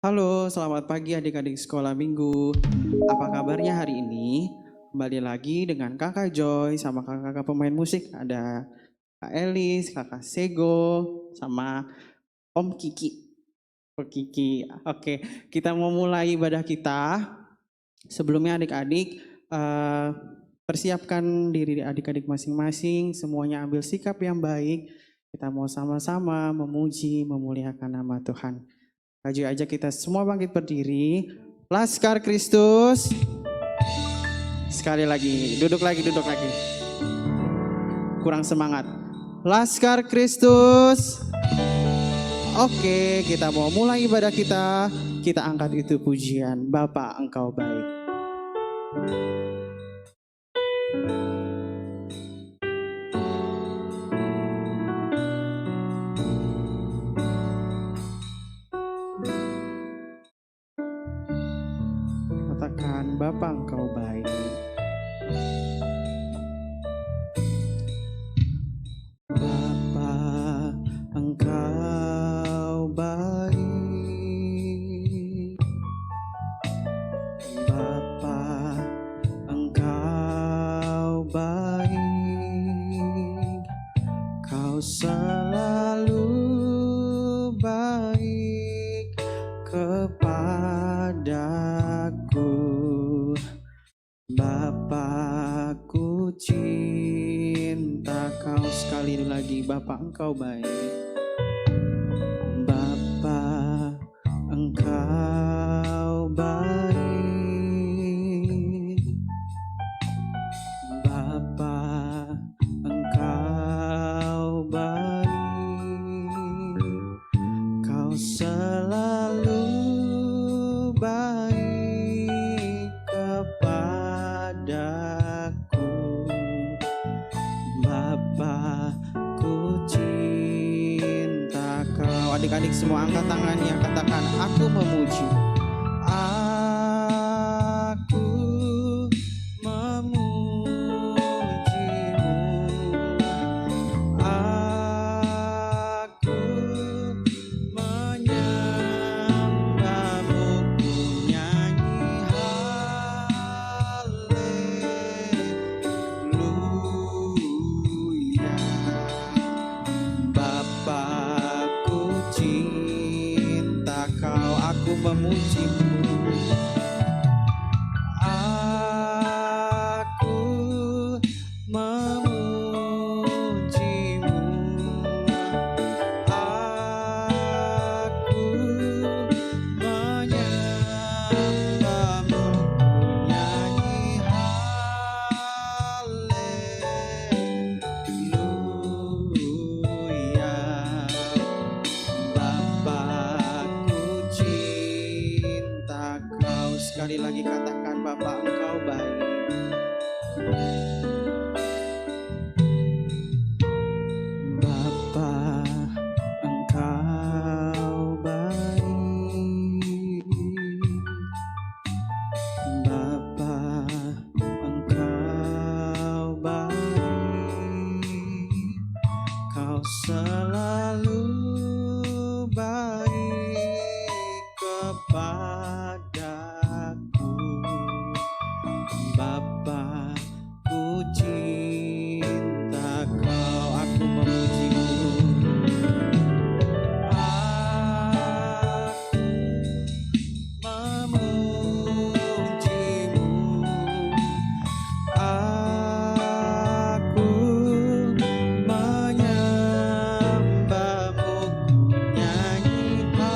Halo, selamat pagi adik-adik sekolah minggu. Apa kabarnya hari ini? Kembali lagi dengan kakak Joy sama kakak-kakak pemain musik. Ada Kak Elis, kakak Sego, sama Om Kiki. Oh, Kiki. Oke, kita mau mulai ibadah kita. Sebelumnya adik-adik, persiapkan diri adik-adik masing-masing. Semuanya ambil sikap yang baik. Kita mau sama-sama memuji, memuliakan nama Tuhan. Maju aja kita semua bangkit berdiri. Laskar Kristus. Sekali lagi, duduk lagi. Kurang semangat. Laskar Kristus. Oke, kita mau mulai ibadah kita. Kita angkat itu pujian. Bapa, Engkau baik. Katakan, Bapa, Engkau baik. Bapa, Engkau baik. Bapa, Engkau baik. Kau selalu baik kepadaku. Bapakku cinta Kau. Sekali lagi, Bapa, Engkau baik. Bapa, Engkau baik. Bapa, Engkau baik. Kau selalu baik kepadaku. Bapa, ku cinta Kau. Adik-adik semua angkat tangannya, katakan, aku memuji. Aku memujimu. Aku menyembahmu. Ku nyanyi haleluya. Bapakku cinta Kau, aku memujimu. Aku memujimu. Aku menyembahmu. Ku nyanyi haleluya. Bapakku cinta Kau. Sekali lagi katakan, Bapa, Engkau baik. Bapa, Engkau baik. Bapa, Engkau baik. Kau selalu baik kepadaku. Bapa, ku cinta Kau, aku memujimu. Aku memujimu. Aku menyembahmu. Ku nyanyi haleluya.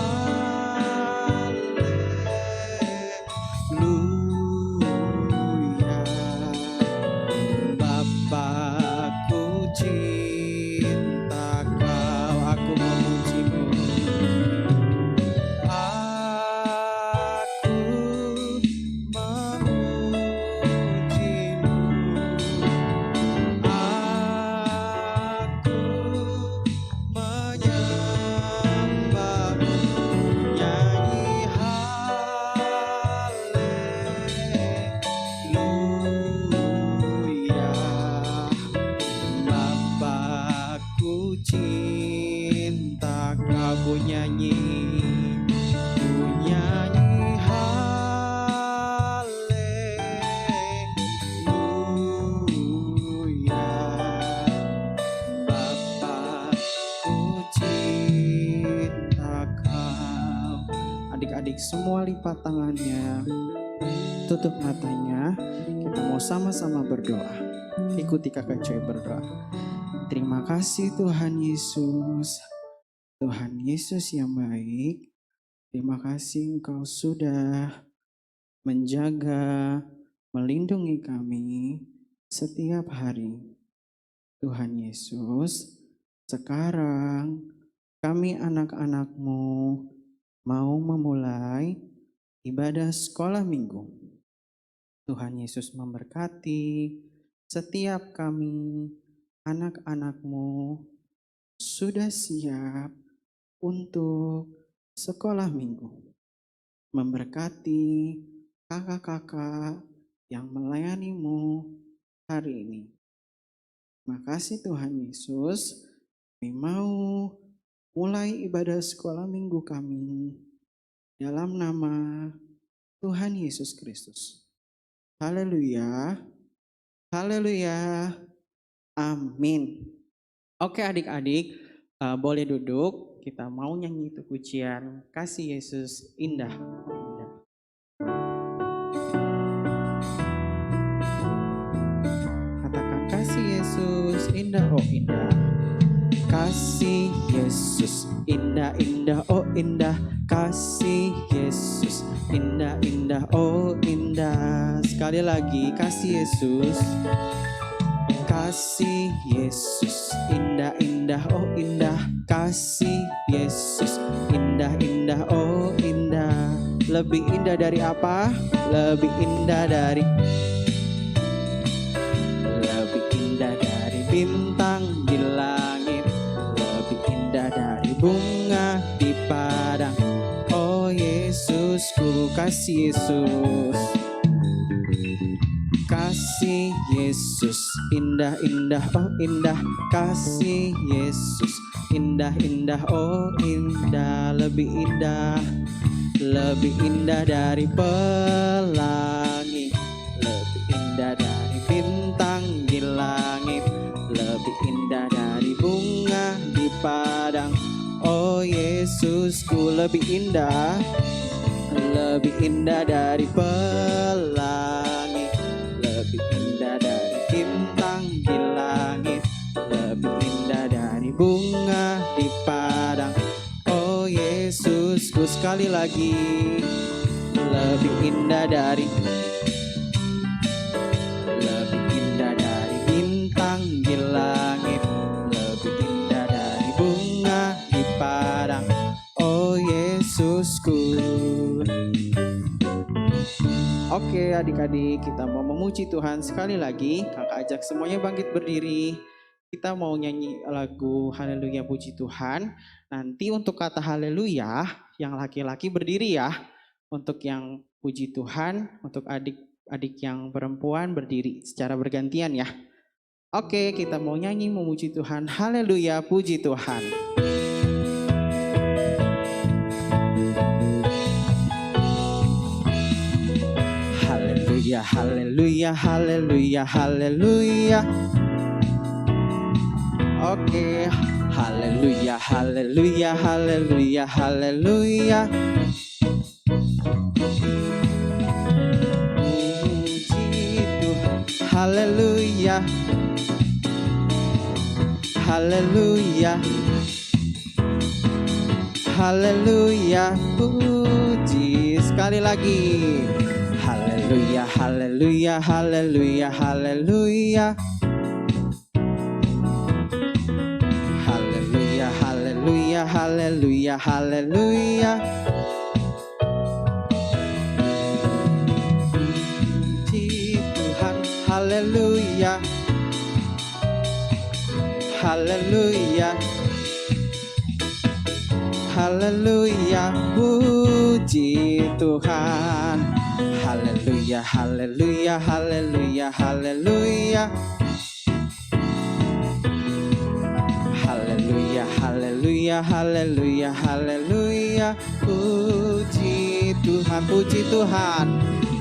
semua lipat tangannya, tutup matanya. Kita mau sama-sama berdoa. Ikuti Kakak Joy berdoa. Terima kasih Tuhan Yesus. Tuhan Yesus yang baik, terima kasih Engkau sudah menjaga, melindungi kami setiap hari. Tuhan Yesus, sekarang kami anak-anak-Mu mau memulai ibadah sekolah minggu. Tuhan Yesus memberkati setiap kami anak-anak-Mu sudah siap untuk sekolah minggu. Memberkati kakak-kakak yang melayani-Mu hari ini. Makasih Tuhan Yesus, kami mau mulai ibadah sekolah minggu kami dalam nama Tuhan Yesus Kristus. Haleluya, haleluya, amin. Oke adik-adik, boleh duduk. Kita mau nyanyi itu pujian Kasih Yesus Indah. Katakan kasih Yesus indah, oh indah. Kasih Yesus indah, indah, oh indah. Kasih Yesus indah, indah, oh indah. Sekali lagi, kasih Yesus. Kasih Yesus indah, indah, oh indah. Kasih Yesus indah, indah, oh indah. Lebih indah dari apa? Lebih indah dari bintang di langit, lebih indah dari bunga di padang. Oh Yesusku, kasih Yesus. Kasih Yesus indah, indah, oh indah. Kasih Yesus indah, indah, oh indah. Lebih indah dari pelangi, lebih indah dari bintang di langit, lebih indah dari bunga di padang. Oh Yesusku, lebih indah dari pelangi, lebih indah dari bintang di langit, lebih indah dari bunga di padang. Oh Yesusku, sekali lagi, lebih indah dari bintang di langit, lebih indah dari bunga di padang. Oh Yesusku. Oke adik-adik, kita mau memuji Tuhan sekali lagi. Kakak ajak semuanya bangkit berdiri. Kita mau nyanyi lagu Haleluya Puji Tuhan. Nanti untuk kata Haleluya, yang laki-laki berdiri ya. Untuk yang puji Tuhan, untuk adik-adik yang perempuan berdiri secara bergantian ya. Oke, kita mau nyanyi memuji Tuhan. Haleluya Puji Tuhan. Haleluya, haleluya, haleluya. Oke, haleluya, haleluya, haleluya, haleluya. Puji Tuhan, haleluya, haleluya, haleluya. Puji sekali lagi. Haleluya, haleluya, haleluya, haleluya. Haleluya, haleluya, haleluya, haleluya. Puji Tuhan, haleluya. Haleluya. Haleluya, puji Tuhan. Haleluya, haleluya, haleluya, haleluya. Haleluya, haleluya, haleluya, haleluya. Puji Tuhan, puji Tuhan.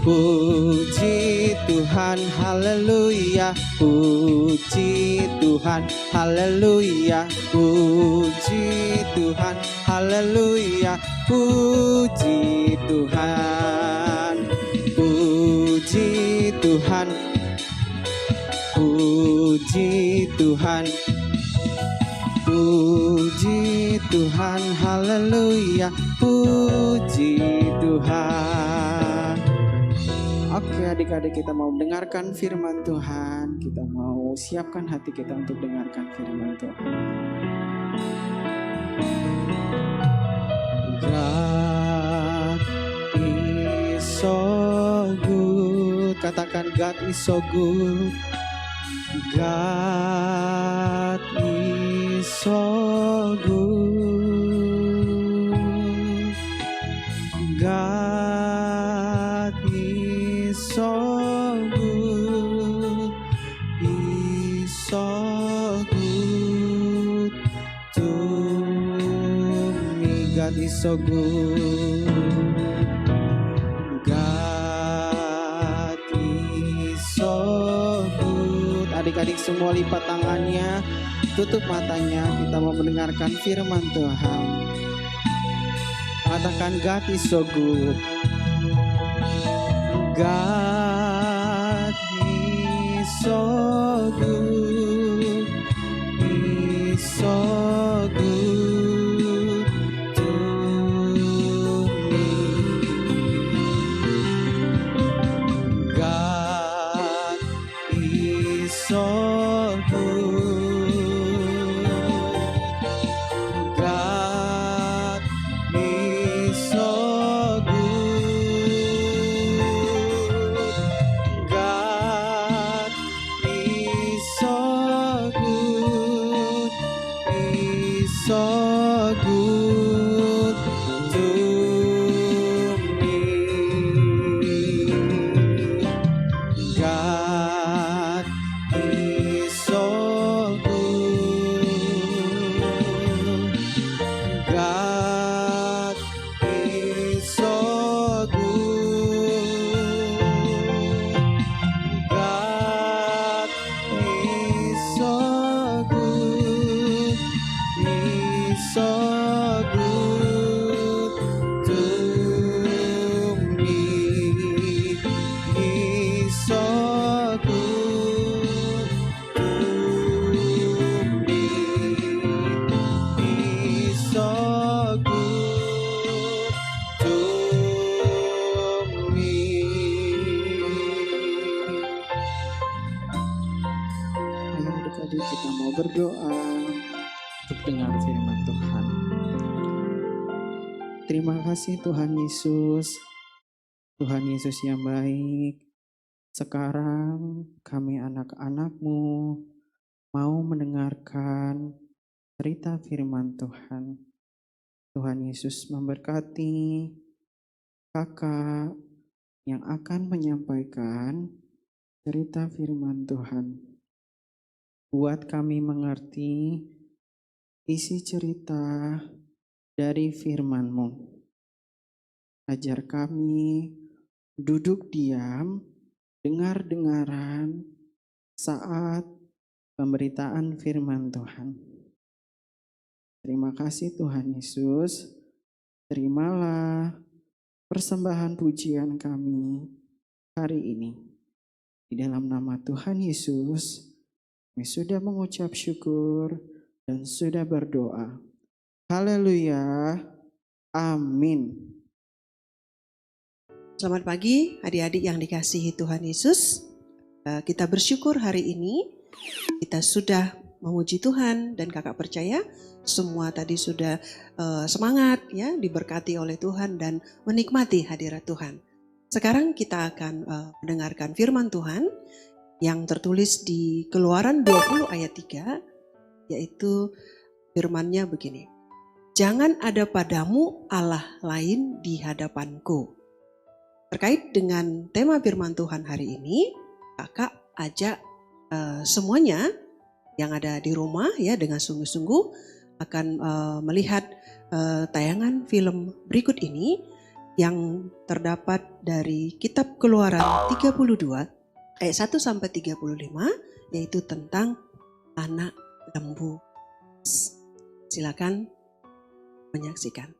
Puji Tuhan, haleluya. Puji Tuhan, haleluya. Puji Tuhan, haleluya. Puji Tuhan, puji Tuhan, puji Tuhan, puji Tuhan, haleluya. Puji Tuhan. Oke adik-adik, kita mau mendengarkan firman Tuhan. Kita mau siapkan hati kita untuk dengarkan firman Tuhan. God is so good. Katakan God is so good. God is so good. God is so good. He's so good to me. God is so good. God is so good. Adik-adik semua lipat tangannya, tutup matanya, kita mau mendengarkan firman Tuhan. Katakan God is so good. God is so good. He's so good to me. God is so good. God is so good. God is so good. He's so good to me. God is so good. God is so good. God is so good. He's so good to me. He's so good to me. He's so good to me. Ayo adik-adik, kita mau berdoa untuk dengar firman Tuhan. Terima kasih Tuhan Yesus. Tuhan Yesus yang baik. Sekarang kami anak-anak-Mu mau mendengarkan cerita firman Tuhan. Tuhan Yesus memberkati kakak yang akan menyampaikan cerita firman Tuhan. Buat kami mengerti isi cerita dari firman-Mu. Ajar kami duduk diam, dengar-dengaran saat pemberitaan firman Tuhan. Terima kasih Tuhan Yesus. Terimalah persembahan pujian kami hari ini. Di dalam nama Tuhan Yesus, kami sudah mengucap syukur dan sudah berdoa. Haleluya. Amin. Selamat pagi adik-adik yang dikasihi Tuhan Yesus. Kita bersyukur hari ini kita sudah memuji Tuhan dan kakak percaya semua tadi sudah semangat ya, diberkati oleh Tuhan dan menikmati hadirat Tuhan. Sekarang kita akan mendengarkan firman Tuhan yang tertulis di Keluaran 20 ayat 3, yaitu firman-Nya begini. Jangan ada padamu Allah lain di hadapanku. Terkait dengan tema firman Tuhan hari ini, kakak ajak semuanya yang ada di rumah ya dengan sungguh-sungguh akan melihat tayangan film berikut ini yang terdapat dari kitab Keluaran 32 ayat 1 sampai 35 yaitu tentang anak lembu. Silakan menyaksikan.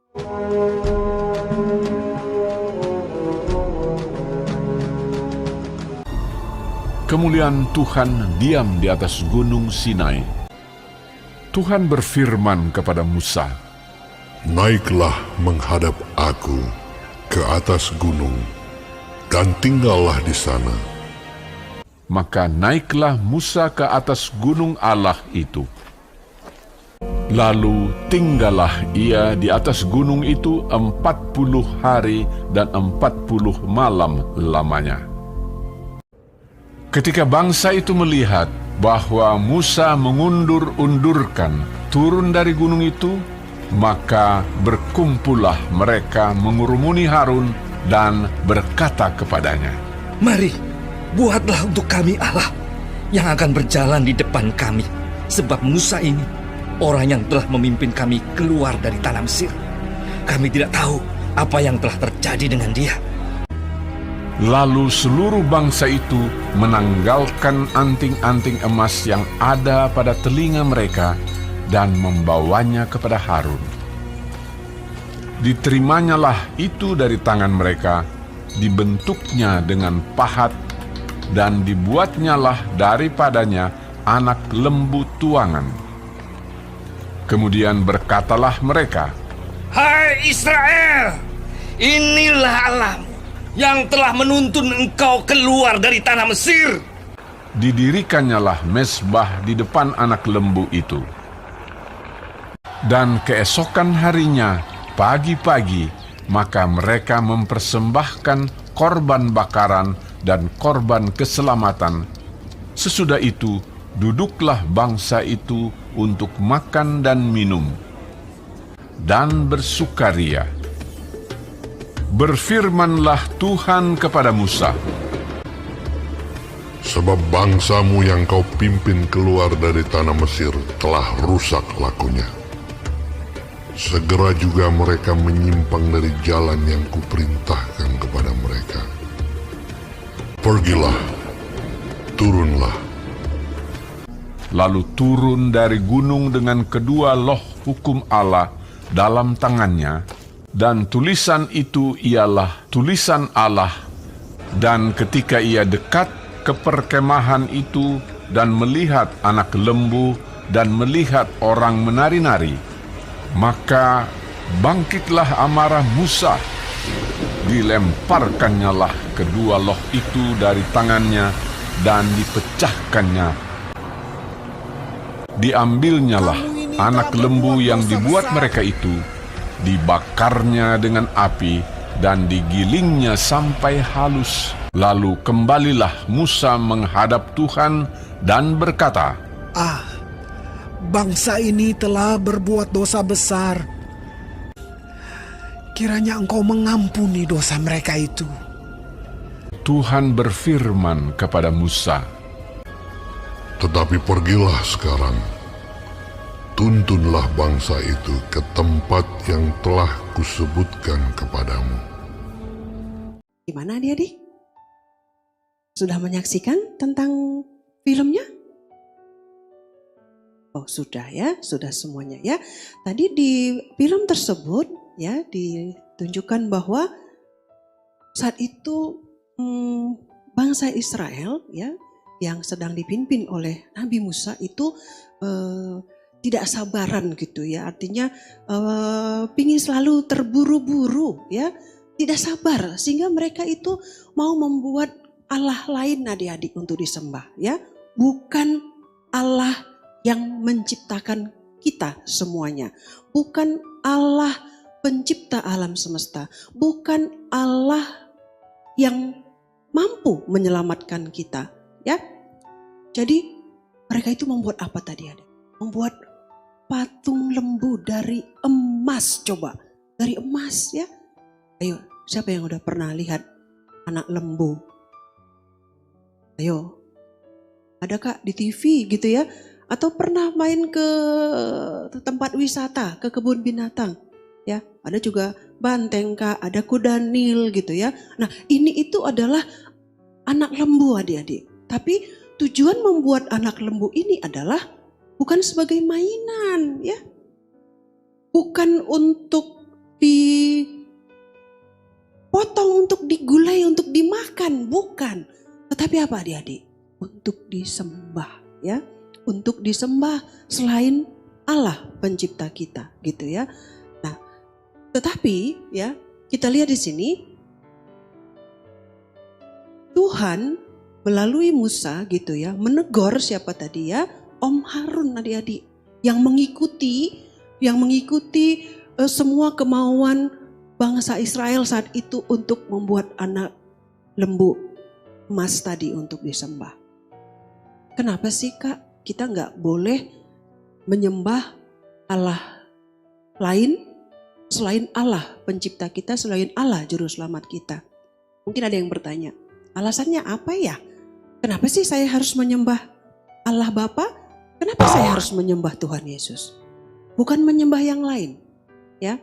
Kemuliaan Tuhan diam di atas gunung Sinai. Tuhan berfirman kepada Musa, "Naiklah menghadap aku ke atas gunung, dan tinggallah di sana." Maka naiklah Musa ke atas gunung Allah itu. Lalu tinggallah ia di atas gunung itu 40 hari dan 40 malam lamanya. Ketika bangsa itu melihat bahwa Musa mengundur-undurkan turun dari gunung itu, maka berkumpullah mereka mengurumuni Harun dan berkata kepadanya, "Mari, buatlah untuk kami Allah yang akan berjalan di depan kami, sebab Musa ini orang yang telah memimpin kami keluar dari tanah Mesir. Kami tidak tahu apa yang telah terjadi dengan dia." Lalu seluruh bangsa itu menanggalkan anting-anting emas yang ada pada telinga mereka dan membawanya kepada Harun. Diterimanya itu dari tangan mereka, dibentuknya dengan pahat, dan dibuatnyalah daripadanya anak lembu tuangan. Kemudian berkatalah mereka, "Hai Israel, inilah Allahmu yang telah menuntun engkau keluar dari tanah Mesir." Didirikannyalah mezbah di depan anak lembu itu. Dan keesokan harinya, pagi-pagi, maka mereka mempersembahkan korban bakaran dan korban keselamatan. Sesudah itu, duduklah bangsa itu untuk makan dan minum, dan bersukaria. Berfirmanlah Tuhan kepada Musa, Sebab bangsamu yang kau pimpin keluar dari tanah Mesir telah rusak lakunya. Segera juga mereka menyimpang dari jalan yang kuperintahkan kepada mereka. Pergilah, turunlah." Lalu turun dari gunung dengan kedua loh hukum Allah dalam tangannya, dan tulisan itu ialah tulisan Allah. Dan ketika ia dekat ke perkemahan itu dan melihat anak lembu dan melihat orang menari-nari, maka bangkitlah amarah Musa. Dilemparkannyalah kedua loh itu dari tangannya dan dipecahkannya. Diambilnyalah anak lembu yang dibuat mereka itu, dibakarnya dengan api, dan digilingnya sampai halus. Lalu kembalilah Musa menghadap Tuhan dan berkata, Bangsa ini telah berbuat dosa besar. Kiranya Engkau mengampuni dosa mereka itu." Tuhan berfirman kepada Musa, Tetapi pergilah sekarang, tuntunlah bangsa itu ke tempat yang telah kusebutkan kepadamu. Gimana adik-adik? Sudah menyaksikan tentang filmnya? Oh sudah ya, sudah semuanya ya. Tadi di film tersebut ya ditunjukkan bahwa saat itu bangsa Israel ya yang sedang dipimpin oleh Nabi Musa itu tidak sabaran gitu ya, artinya pingin selalu terburu-buru ya, tidak sabar sehingga mereka itu mau membuat Allah lain adik-adik untuk disembah ya, bukan Allah yang menciptakan kita semuanya, bukan Allah pencipta alam semesta, bukan Allah yang mampu menyelamatkan kita ya. Jadi mereka itu membuat apa tadi ada? Membuat patung lembu dari emas, coba dari emas ya. Ayo, siapa yang udah pernah lihat anak lembu? Ayo, ada kak di TV gitu ya? Atau pernah main ke tempat wisata, ke kebun binatang? Ya, ada juga banteng kak, ada kuda Nil gitu ya. Nah, ini itu adalah anak lembu adik-adik. Tapi tujuan membuat anak lembu ini adalah bukan sebagai mainan, ya. Bukan untuk dipotong, untuk digulai, untuk dimakan, bukan. Tetapi apa adik-adik? Untuk disembah, ya. Untuk disembah selain Allah pencipta kita, gitu ya. Nah, tetapi ya, kita lihat di sini Tuhan melalui Musa gitu ya, menegur siapa tadi ya? Om Harun, adik-adik, yang mengikuti semua kemauan bangsa Israel saat itu untuk membuat anak lembu emas tadi untuk disembah. Kenapa sih Kak, kita nggak boleh menyembah Allah lain selain Allah pencipta kita, selain Allah juru selamat kita? Mungkin ada yang bertanya, alasannya apa ya? Kenapa sih saya harus menyembah Allah Bapa? Kenapa saya harus menyembah Tuhan Yesus? Bukan menyembah yang lain, ya.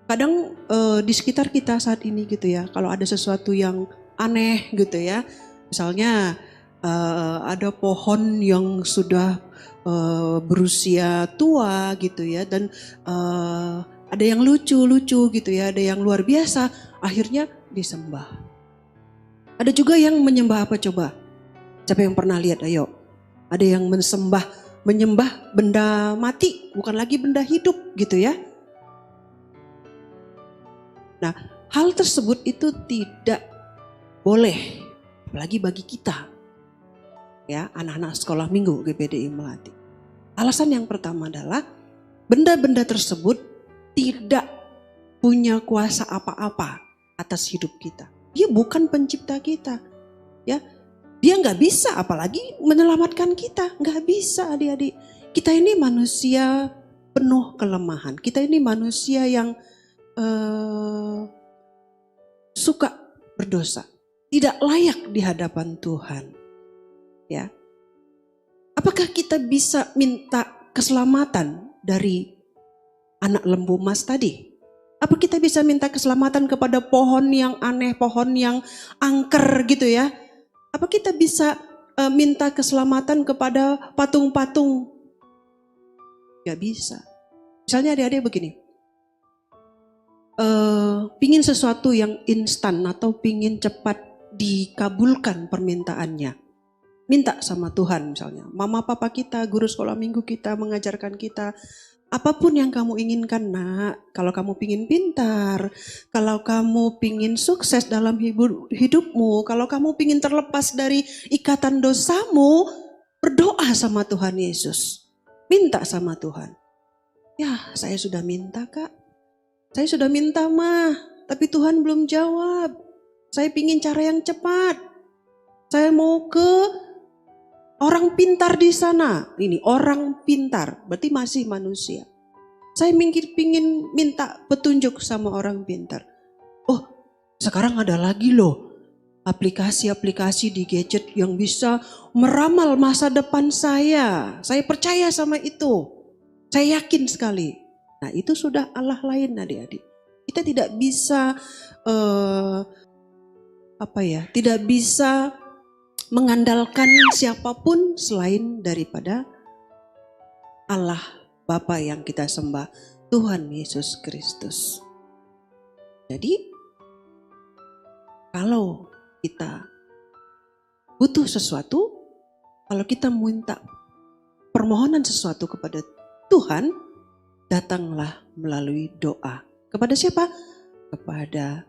Kadang di sekitar kita saat ini gitu ya, kalau ada sesuatu yang aneh gitu ya, misalnya ada pohon yang sudah berusia tua gitu ya, dan ada yang lucu-lucu gitu ya, ada yang luar biasa, akhirnya disembah. Ada juga yang menyembah apa coba? Siapa yang pernah lihat? Ayo. Ada yang menyembah benda mati, bukan lagi benda hidup gitu ya. Nah, hal tersebut itu tidak boleh, apalagi bagi kita, ya, anak-anak sekolah minggu GPDI Melati. Alasan yang pertama adalah benda-benda tersebut tidak punya kuasa apa-apa atas hidup kita. Dia bukan pencipta kita, ya. Dia nggak bisa, apalagi menyelamatkan kita, nggak bisa, adik-adik. Kita ini manusia penuh kelemahan. Kita ini manusia yang suka berdosa, tidak layak di hadapan Tuhan. Ya, apakah kita bisa minta keselamatan dari anak lembu emas tadi? Apa kita bisa minta keselamatan kepada pohon yang aneh, pohon yang angker gitu ya? Apa kita bisa minta keselamatan kepada patung-patung? Gak bisa. Misalnya adik-adik begini, pingin sesuatu yang instan atau pingin cepat dikabulkan permintaannya. Minta sama Tuhan misalnya, mama papa kita, guru sekolah minggu kita mengajarkan kita, apapun yang kamu inginkan nak, kalau kamu pingin pintar, kalau kamu pingin sukses dalam hidupmu, kalau kamu pingin terlepas dari ikatan dosamu, berdoa sama Tuhan Yesus. Minta sama Tuhan. Ya, saya sudah minta Kak. Saya sudah minta mah, tapi Tuhan belum jawab. Saya pingin cara yang cepat. Saya mau ke orang pintar di sana. Ini orang pintar, berarti masih manusia. Saya pingin minta petunjuk sama orang pintar. Oh, sekarang ada lagi loh aplikasi-aplikasi di gadget yang bisa meramal masa depan saya. Saya percaya sama itu. Saya yakin sekali. Nah, itu sudah Allah lain adik-adik. Kita tidak bisa tidak bisa mengandalkan siapapun selain daripada Allah Bapa yang kita sembah, Tuhan Yesus Kristus. Jadi kalau kita butuh sesuatu, kalau kita minta permohonan sesuatu kepada Tuhan, datanglah melalui doa. Kepada siapa? Kepada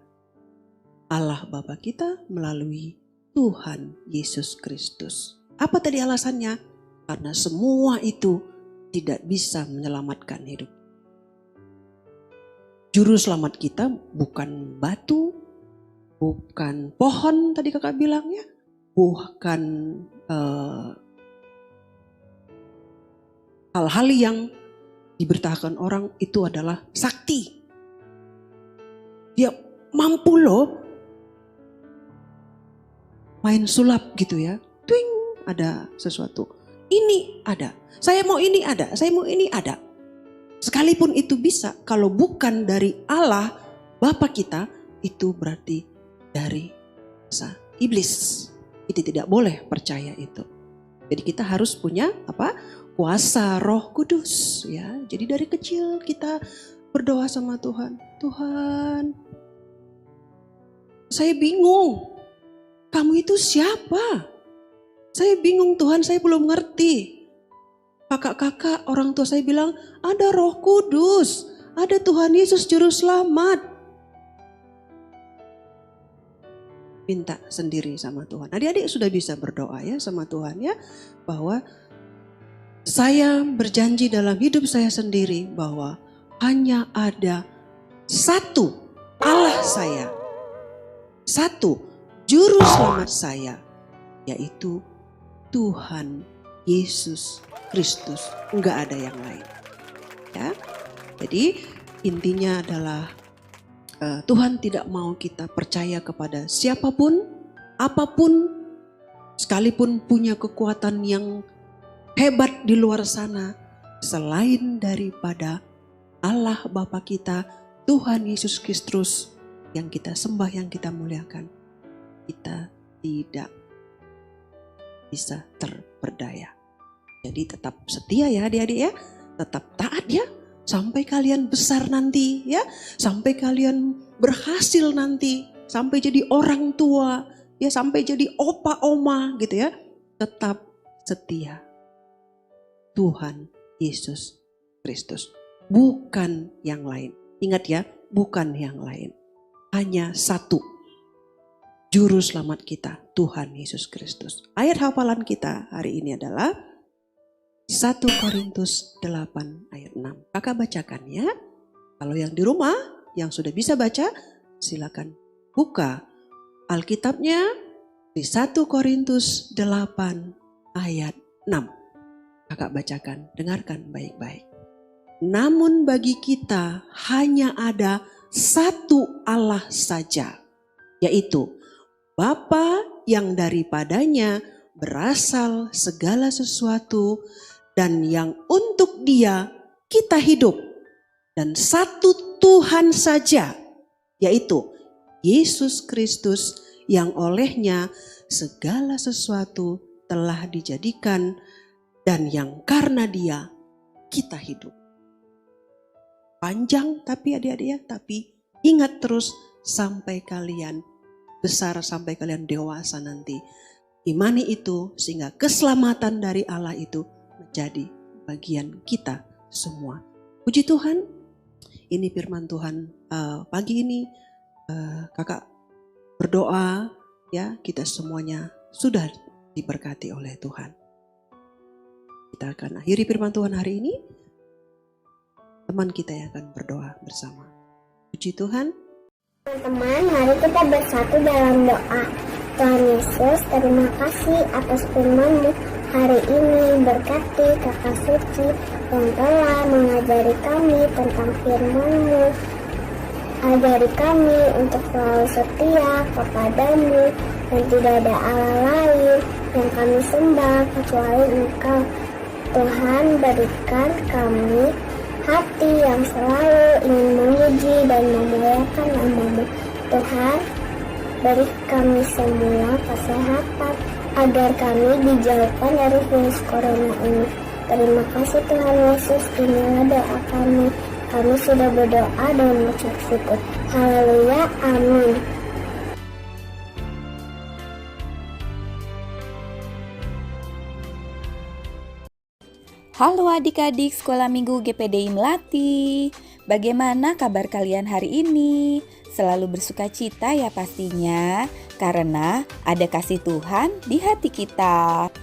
Allah Bapa kita melalui Tuhan Yesus Kristus. Apa tadi alasannya? Karena semua itu tidak bisa menyelamatkan hidup. Juru selamat kita bukan batu, bukan pohon tadi kakak bilang ya, bukan hal-hal yang diberitakan orang itu adalah sakti. Dia mampu loh main sulap gitu ya. Twing, ada sesuatu. Ini ada. Saya mau ini ada. Saya mau ini ada. Sekalipun itu bisa, kalau bukan dari Allah Bapa kita, itu berarti dari iblis. Kita tidak boleh percaya itu. Jadi kita harus punya kuasa Roh Kudus ya. Jadi dari kecil kita berdoa sama Tuhan. Tuhan, saya bingung. Kamu itu siapa? Saya bingung Tuhan, saya belum ngerti. Kakak-kakak, orang tua saya bilang, ada Roh Kudus, ada Tuhan Yesus Juru Selamat. Minta sendiri sama Tuhan. Adik-adik sudah bisa berdoa ya sama Tuhan ya, bahwa saya berjanji dalam hidup saya sendiri bahwa hanya ada satu Allah saya, satu Juru Selamat saya, yaitu Tuhan Yesus Kristus, enggak ada yang lain. Ya, jadi intinya adalah Tuhan tidak mau kita percaya kepada siapapun, apapun, sekalipun punya kekuatan yang hebat di luar sana, selain daripada Allah Bapa kita, Tuhan Yesus Kristus yang kita sembah, yang kita muliakan. Kita tidak bisa terperdaya. Jadi tetap setia ya adik-adik ya, tetap taat ya, sampai kalian besar nanti ya, sampai kalian berhasil nanti, sampai jadi orang tua ya, sampai jadi opa oma gitu ya, tetap setia. Tuhan Yesus Kristus, bukan yang lain. Ingat ya, bukan yang lain. Hanya satu Juru Selamat kita, Tuhan Yesus Kristus. Ayat hafalan kita hari ini adalah 1 Korintus 8 ayat 6. Kakak bacakan ya. Kalau yang di rumah, yang sudah bisa baca, silakan buka Alkitabnya di 1 Korintus 8 ayat 6. Kakak bacakan, dengarkan baik-baik. Namun bagi kita hanya ada satu Allah saja, yaitu Bapa yang daripadanya berasal segala sesuatu dan yang untuk Dia kita hidup, dan satu Tuhan saja, yaitu Yesus Kristus yang olehnya segala sesuatu telah dijadikan dan yang karena Dia kita hidup. Panjang tapi adik-adik ya, tapi ingat terus sampai kalian besar, sampai kalian dewasa nanti. Imani itu sehingga keselamatan dari Allah itu menjadi bagian kita semua. Puji Tuhan, ini firman Tuhan pagi ini kakak berdoa ya, kita semuanya sudah diberkati oleh Tuhan. Kita akan akhiri firman Tuhan hari ini. Teman kita yang akan berdoa bersama. Puji Tuhan. Teman-teman, mari kita bersatu dalam doa. Tuhan Yesus, terima kasih atas firman-Mu hari ini. Berkati Kakak Suci yang telah mengajari kami tentang firman-Mu. Ajari kami untuk selalu setia kepada-Mu dan tidak ada Allah lain yang kami sembah kecuali Engkau. Tuhan, berikan kami hati yang selalu ingin memuji dan memuliakan nama-Mu. Tuhan, beri kami semua kesehatan agar kami dijauhkan dari virus corona ini. Terima kasih Tuhan Yesus, inilah doa kami. Kami sudah berdoa dan mengucap syukur. Haleluya, amin. Halo adik-adik Sekolah Minggu GPDI Melati. Bagaimana kabar kalian hari ini? Selalu bersuka cita ya pastinya, karena ada kasih Tuhan di hati kita.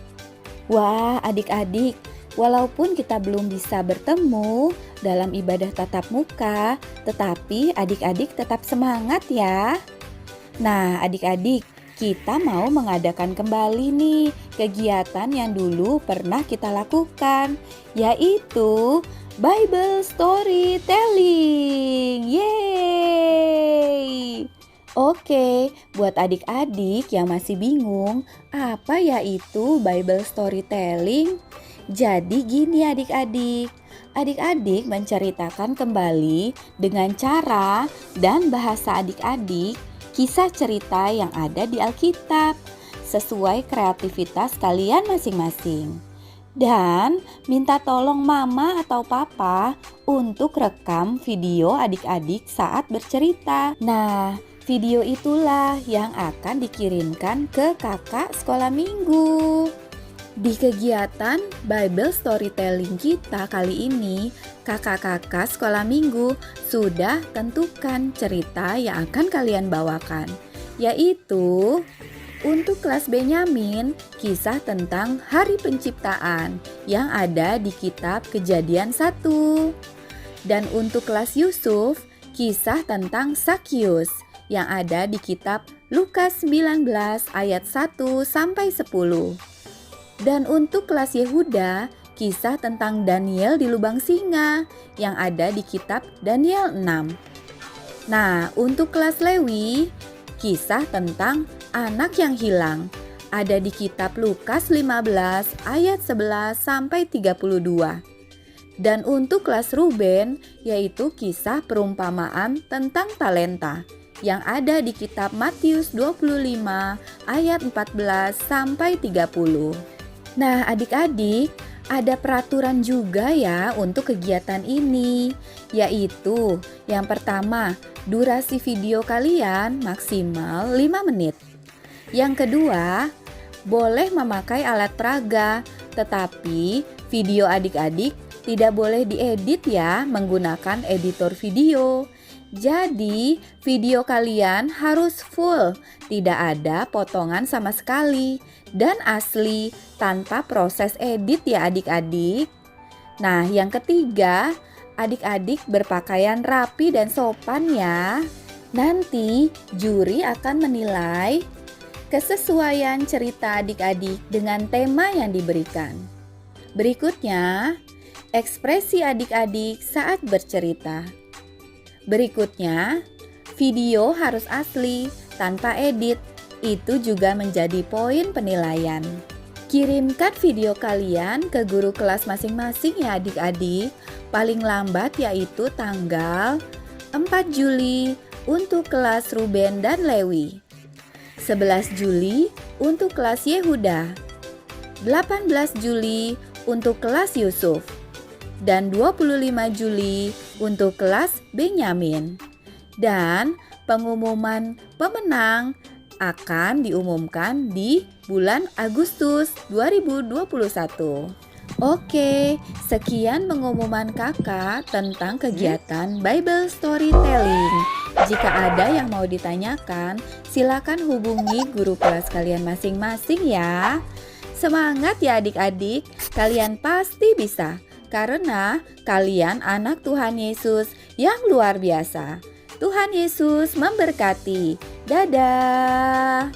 Wah adik-adik, walaupun kita belum bisa bertemu dalam ibadah tatap muka, tetapi adik-adik tetap semangat ya. Nah adik-adik, kita mau mengadakan kembali nih kegiatan yang dulu pernah kita lakukan, yaitu Bible Storytelling. Yeay! Oke, buat adik-adik yang masih bingung, apa ya itu Bible Storytelling? Jadi gini adik-adik, adik-adik menceritakan kembali dengan cara dan bahasa adik-adik kisah cerita yang ada di Alkitab. sesuai kreativitas kalian masing-masing. Dan minta tolong mama atau papa untuk rekam video adik-adik saat bercerita. Nah, video itulah yang akan dikirimkan ke kakak sekolah minggu. Di kegiatan Bible Storytelling kita kali ini, kakak-kakak sekolah minggu sudah tentukan cerita yang akan kalian bawakan, yaitu untuk kelas Benyamin, kisah tentang Hari Penciptaan yang ada di kitab Kejadian 1. Dan untuk kelas Yusuf, kisah tentang Sakius yang ada di kitab Lukas 19 ayat 1 sampai 10. Dan untuk kelas Yehuda, kisah tentang Daniel di lubang singa yang ada di kitab Daniel 6. Nah, untuk kelas Lewi, kisah tentang anak yang hilang ada di kitab Lukas 15 ayat 11 sampai 32. Dan untuk kelas Ruben, yaitu kisah perumpamaan tentang talenta yang ada di kitab Matius 25 ayat 14 sampai 30. Nah, adik-adik, ada peraturan juga ya untuk kegiatan ini, yaitu yang pertama, durasi video kalian maksimal 5 menit. Yang kedua, boleh memakai alat peraga, tetapi video adik-adik tidak boleh diedit ya menggunakan editor video. Jadi, video kalian harus full, tidak ada potongan sama sekali, dan asli tanpa proses edit ya adik-adik. Nah, yang ketiga, adik-adik berpakaian rapi dan sopan ya. Nanti juri akan menilai kesesuaian cerita adik-adik dengan tema yang diberikan. Berikutnya, ekspresi adik-adik saat bercerita. Berikutnya, video harus asli, tanpa edit. Itu juga menjadi poin penilaian. Kirimkan video kalian ke guru kelas masing-masing ya adik-adik. Paling lambat yaitu tanggal 4 Juli untuk kelas Ruben dan Lewi, 11 Juli untuk kelas Yehuda, 18 Juli untuk kelas Yusuf, dan 25 Juli untuk kelas Benyamin. Dan pengumuman pemenang akan diumumkan di bulan Agustus 2021. Oke, sekian pengumuman kakak tentang kegiatan Bible Storytelling. Jika ada yang mau ditanyakan, silakan hubungi guru kelas kalian masing-masing ya. Semangat ya adik-adik, kalian pasti bisa. Karena kalian anak Tuhan Yesus yang luar biasa. Tuhan Yesus memberkati. Dadah.